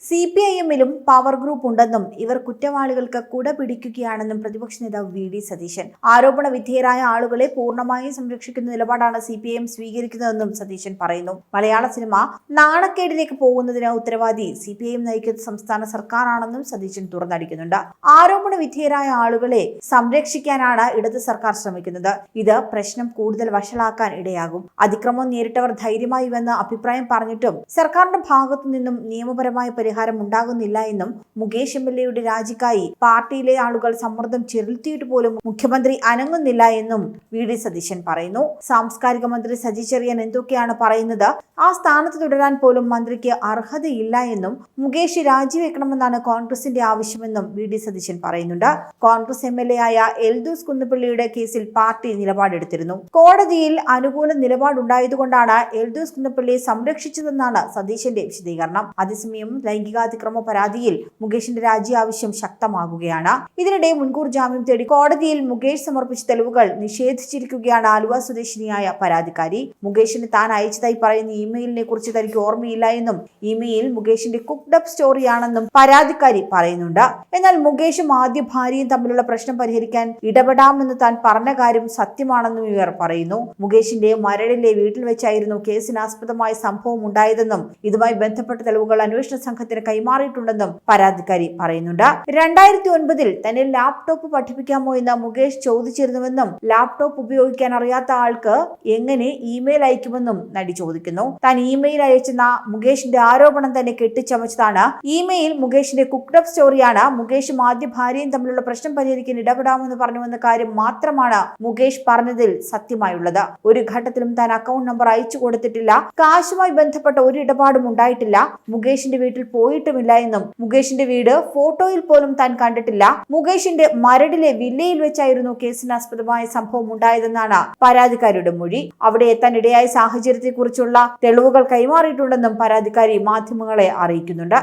CPIM-ലും power group ഉണ്ടെന്നും ഇവർ കുറ്റവാളികൾക്ക് കുട പിടിക്കുകയാണെന്നും പ്രതിപക്ഷ നേതാവ് VD സതീശൻ. ആരോപണ വിധേയരായ ആളുകളെ പൂർണ്ണമായും സംരക്ഷിക്കുന്ന നിലപാടാണ് CPIM സ്വീകരിക്കുന്നതെന്നും സതീശൻ പറയുന്നു. മലയാള സിനിമ നാണക്കേടിലേക്ക് പോകുന്നതിന് ഉത്തരവാദി CPIM നയിക്കുന്ന സംസ്ഥാന സർക്കാരാണെന്നും സതീശൻ തുറന്നടിക്കുന്നുണ്ട്. ആരോപണ വിധേയരായ ആളുകളെ സംരക്ഷിക്കാനാണ് ഇടത് സർക്കാർ ശ്രമിക്കുന്നത്. ഇത് പ്രശ്നം കൂടുതൽ വഷളാക്കാൻ ഇടയാകും. അതിക്രമം നേരിട്ടവർ ധൈര്യമായി വന്ന് അഭിപ്രായം പറഞ്ഞിട്ടും സർക്കാരിന്റെ ഭാഗത്തു നിന്നും നിയമപരമായ പരിഹാരം ഉണ്ടാകുന്നില്ല എന്നും മുകേഷ് MLA-യുടെ രാജിക്കായി പാർട്ടിയിലെ ആളുകൾ സമ്മർദ്ദം ചെലുത്തിയിട്ട് പോലും മുഖ്യമന്ത്രി അനങ്ങുന്നില്ല എന്നും VD സതീശൻ പറയുന്നു. സാംസ്കാരിക മന്ത്രി സജി ചെറിയാൻ എന്തൊക്കെയാണ് പറയുന്നത്? ആ സ്ഥാനത്ത് തുടരാൻ പോലും മന്ത്രിക്ക് അർഹതയില്ല എന്നും മുകേഷ് രാജിവെക്കണമെന്നാണ് കോൺഗ്രസിന്റെ ആവശ്യമെന്നും VD സതീശൻ പറയുന്നുണ്ട്. കോൺഗ്രസ് MLA ആയ എൽദോസ് കുന്നപ്പള്ളിയുടെ കേസിൽ പാർട്ടി നിലപാടെടുത്തിരുന്നു. കോടതിയിൽ അനുകൂല നിലപാടുണ്ടായതുകൊണ്ടാണ് എൽദോസ് കുന്നപ്പള്ളിയെ സംരക്ഷിച്ചതെന്നാണ് സതീശന്റെ വിശദീകരണം. അതേസമയം ലൈംഗികാതിക്രമ പരാതിയിൽ മുകേഷിന്റെ രാജി ആവശ്യം ശക്തമാകുകയാണ്. ഇതിനിടെ മുൻകൂർ ജാമ്യം തേടി കോടതിയിൽ മുകേഷ് സമർപ്പിച്ച തെളിവുകൾ നിഷേധിച്ചിരിക്കുകയാണ് ആലുവ സ്വദേശിനിയായ പരാതിക്കാരി. മുകേഷിന് താൻ അയച്ചതായി പറയുന്ന ഇമെയിലിനെ കുറിച്ച് തനിക്ക് ഓർമ്മയില്ല എന്നും ഇമെയിൽ മുകേഷിന്റെ കുക്ക്ഡ് അപ്പ് സ്റ്റോറിയാണെന്നും പരാതിക്കാരി പറയുന്നുണ്ട്. എന്നാൽ മുകേഷും ആദ്യ ഭാര്യയും തമ്മിലുള്ള പ്രശ്നം പരിഹരിക്കാൻ ഇടപെടാമെന്ന് താൻ പറഞ്ഞ കാര്യം സത്യമാണെന്നും ഇവർ പറയുന്നു. മുകേഷിന്റെ മരടിലെ വീട്ടിൽ വെച്ചായിരുന്നു കേസിനാസ്പദമായ സംഭവം ഉണ്ടായതെന്നും ഇതുമായി ബന്ധപ്പെട്ട തെളിവുകൾ അന്വേഷണ സംഘത്തിന് കൈമാറിയിട്ടുണ്ടെന്നും പരാതിക്കാരി പറയുന്നുണ്ട്. 2009 തന്നെ ലാപ്ടോപ്പ് പഠിപ്പിക്കാമോ എന്ന് മുകേഷ് ചോദിച്ചിരുന്നുവെന്നും ലാപ്ടോപ്പ് ഉപയോഗിക്കാൻ അറിയാത്ത ആൾക്ക് എങ്ങനെ ഇമെയിൽ അയക്കുമെന്നും നടി ചോദിക്കുന്നു. താൻ ഇമെയിൽ അയച്ചെന്ന മുകേഷിന്റെ ആരോപണം തന്നെ കെട്ടിച്ചമച്ചതാണ്. ഇമെയിൽ മുകേഷിന്റെ കുക്ക്ഡ് അപ്പ് സ്റ്റോറിയാണ്. മുകേഷും ആദ്യ ഭാര്യയും തമ്മിലുള്ള പ്രശ്നം പരിഹരിക്കാൻ ഇടപെടാമെന്ന് പറഞ്ഞുവെന്ന കാര്യം മാത്രമാണ് മുകേഷ് പറഞ്ഞതിൽ സത്യമായുള്ളത്. ഒരു ഘട്ടത്തിലും താൻ അക്കൗണ്ട് നമ്പർ അയച്ചു കൊടുത്തിട്ടില്ല. കാശുമായി ബന്ധപ്പെട്ട ഒരു ഇടപാടും ഉണ്ടായിട്ടില്ല. മുകേഷിന്റെ വീട്ടിൽ പോയിട്ടുമില്ല എന്നും മുകേഷിന്റെ വീട് ഫോട്ടോയിൽ പോലും താൻ കണ്ടിട്ടില്ല. മുകേഷിന്റെ മരടിലെ വില്ലയിൽ വെച്ചായിരുന്നു കേസിനാസ്പദമായ സംഭവം ഉണ്ടായതെന്നാണ് പരാതിക്കാരിയുടെ മൊഴി. അവിടെ എത്താൻ ഇടയായ സാഹചര്യത്തെക്കുറിച്ചുള്ള തെളിവുകൾ കൈമാറിയിട്ടുണ്ടെന്നും പരാതിക്കാരി മാധ്യമങ്ങളെ അറിയിക്കുന്നുണ്ട്.